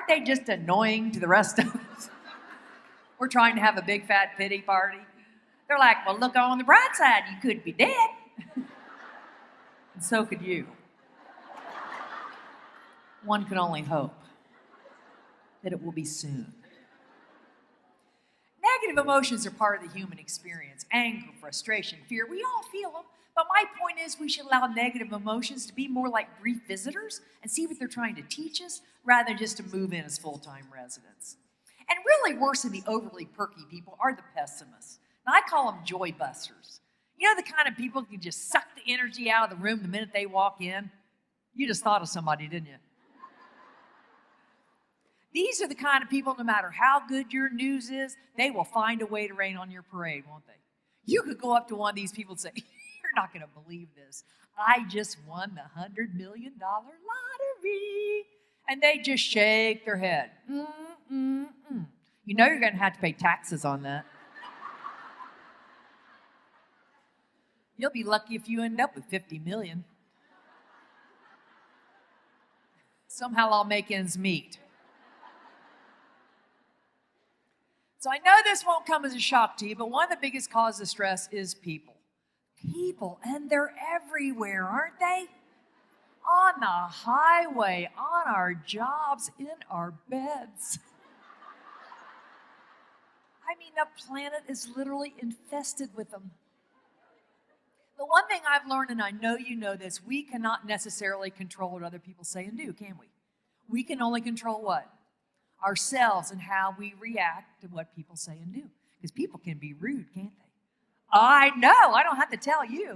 Aren't they just annoying to the rest of us? We're trying to have a big fat pity party. They're like, well, look on the bright side, you could be dead. And so could you. One can only hope that it will be soon. Negative emotions are part of the human experience. Anger, frustration, fear, we all feel them. But my point is we should allow negative emotions to be more like brief visitors and see what they're trying to teach us rather than just to move in as full-time residents. And really worse than the overly perky people are the pessimists. Now, I call them joy busters. You know the kind of people who can just suck the energy out of the room the minute they walk in? You just thought of somebody, didn't you? These are the kind of people, no matter how good your news is, they will find a way to rain on your parade, won't they? You could go up to one of these people and say, you're not going to believe this. I just won the $100 million lottery. And they just shake their head. You know you're going to have to pay taxes on that. You'll be lucky if you end up with 50 million. Somehow I'll make ends meet. So I know this won't come as a shock to you, but one of the biggest causes of stress is people. People, and they're everywhere, aren't they? On the highway, on our jobs, in our beds. I mean, the planet is literally infested with them. The one thing I've learned, and I know you know this, we cannot necessarily control what other people say and do, can we? We can only control what? Ourselves and how we react to what people say and do. Because people can be rude, can't they? I know, I don't have to tell you.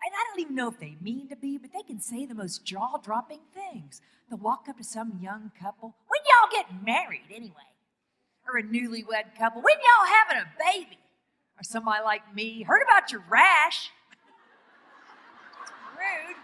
And I don't even know if they mean to be, but they can say the most jaw-dropping things. They'll walk up to some young couple. When y'all get married, anyway? Or a newlywed couple. When y'all having a baby? Or somebody like me. Heard about your rash? Rude.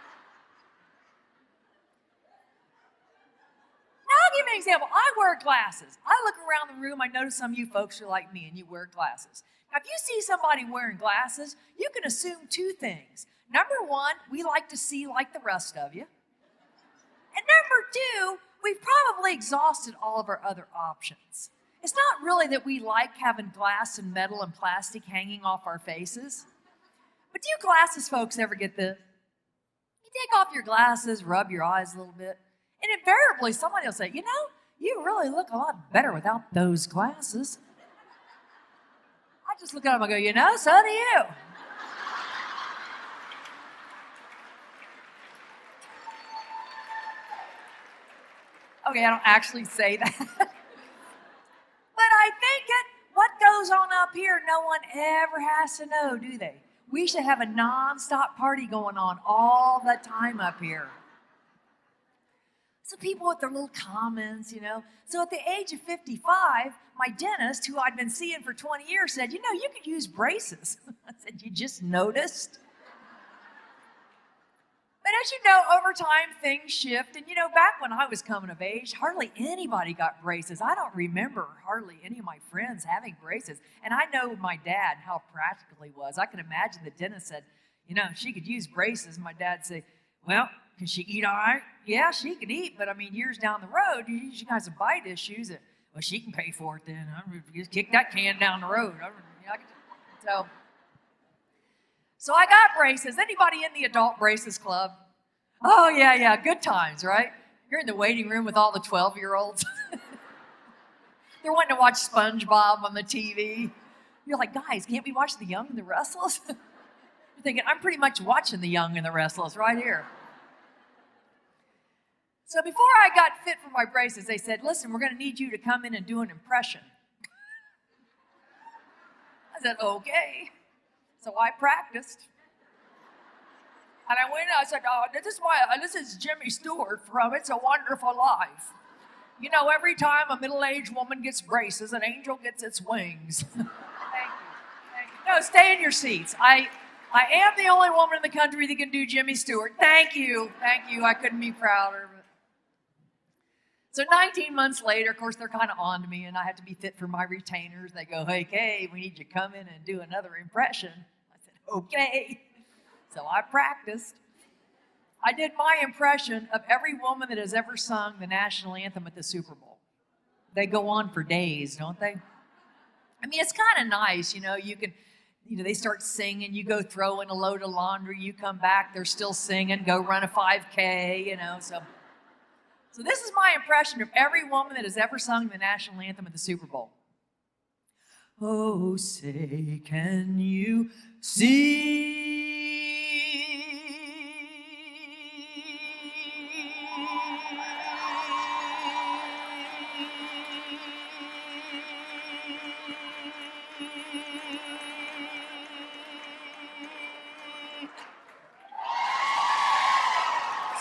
Now, I'll give you an example. I wear glasses. I look around the room. I notice some of you folks are like me and you wear glasses. Now, if you see somebody wearing glasses, you can assume two things. Number one, we like to see like the rest of you. And number two, we've probably exhausted all of our other options. It's not really that we like having glass and metal and plastic hanging off our faces. But do you glasses folks ever get this? You take off your glasses, rub your eyes a little bit, and invariably somebody will say, you know, you really look a lot better without those glasses. I just look at them and go, you know, so do you. Okay, I don't actually say that. But I think what goes on up here, no one ever has to know, do they? We should have a non-stop party going on all the time up here. So people with their little comments, you know. So at the age of 55, my dentist, who I'd been seeing for 20 years, said, you know, you could use braces. I said, you just noticed? But as you know, over time, things shift. And, you know, back when I was coming of age, hardly anybody got braces. I don't remember hardly any of my friends having braces. And I know my dad, how practical he was. I can imagine the dentist said, you know, she could use braces. And my dad said, well, can she eat all right? Yeah, she can eat. But, I mean, years down the road, she has some bite issues. Well, she can pay for it then. Just kick that can down the road. So I got braces. Anybody in the adult braces club? Oh, yeah, good times, right? You're in the waiting room with all the 12-year-olds. They're wanting to watch SpongeBob on the TV. You're like, guys, can't we watch The Young and the Restless? You're thinking, I'm pretty much watching The Young and the Restless right here. So before I got fit for my braces, they said, listen, we're going to need you to come in and do an impression. I said, okay. So I practiced. And I went in, I said, this is Jimmy Stewart from It's a Wonderful Life. You know, every time a middle-aged woman gets braces, an angel gets its wings. Thank you. No, stay in your seats. I am the only woman in the country that can do Jimmy Stewart. Thank you. I couldn't be prouder. So 19 months later, of course, they're kind of on to me, and I have to be fit for my retainers. They go, hey, Kay, we need you to come in and do another impression. I said, okay. So I practiced. I did my impression of every woman that has ever sung the national anthem at the Super Bowl. They go on for days, don't they? I mean, it's kind of nice, they start singing, you go throw in a load of laundry, you come back, they're still singing, go run a 5K, So this is my impression of every woman that has ever sung the national anthem at the Super Bowl. Oh, say, can you see?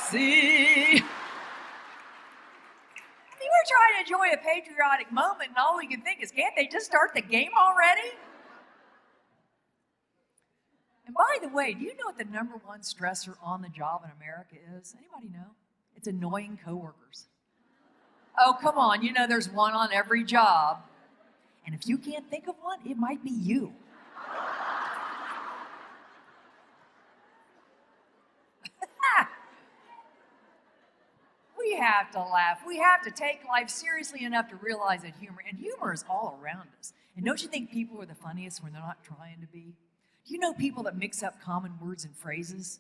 See? We're trying to enjoy a patriotic moment, and all we can think is, can't they just start the game already? And by the way, do you know what the number one stressor on the job in America is? Anybody know? It's annoying coworkers. Oh, come on, there's one on every job. And if you can't think of one, it might be you. We have to laugh. We have to take life seriously enough to realize that humor is all around us. And don't you think people are the funniest when they're not trying to be? Do you know people that mix up common words and phrases?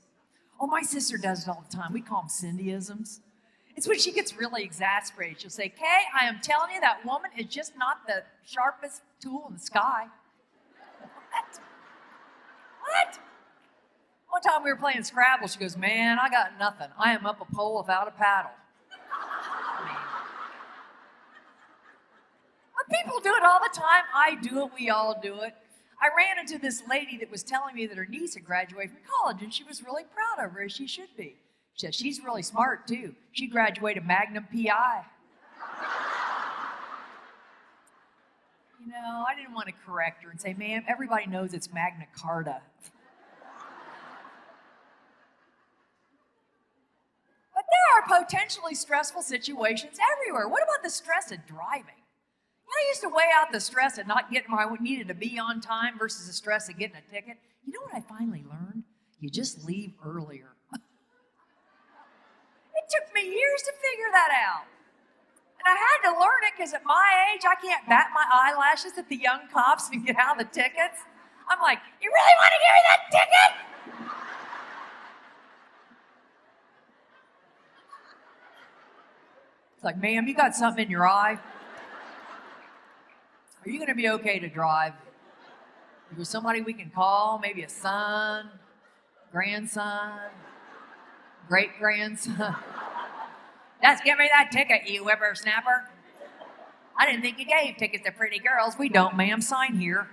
Oh, my sister does it all the time. We call them Cindyisms. It's when she gets really exasperated. She'll say, Kay, I am telling you that woman is just not the sharpest tool in the sky. What? One time we were playing Scrabble. She goes, man, I got nothing. I am up a pole without a paddle. But people do it all the time. I do it. We all do it. I ran into this lady that was telling me that her niece had graduated from college, and she was really proud of her, as she should be. She said, she's really smart, too. She graduated Magnum P.I. I didn't want to correct her and say, ma'am, everybody knows it's Magna Carta. But there are potentially stressful situations everywhere. What about the stress of driving? I used to weigh out the stress of not getting where I needed to be on time versus the stress of getting a ticket. You know what I finally learned? You just leave earlier. It took me years to figure that out. And I had to learn it because at my age, I can't bat my eyelashes at the young cops and get out the tickets. I'm like, you really want to give me that ticket? It's like, ma'am, you got something in your eye? Are you going to be okay to drive? Is there somebody we can call? Maybe a son, grandson, great-grandson? Just give me that ticket, you whippersnapper. I didn't think you gave tickets to pretty girls. We don't, ma'am. Sign here.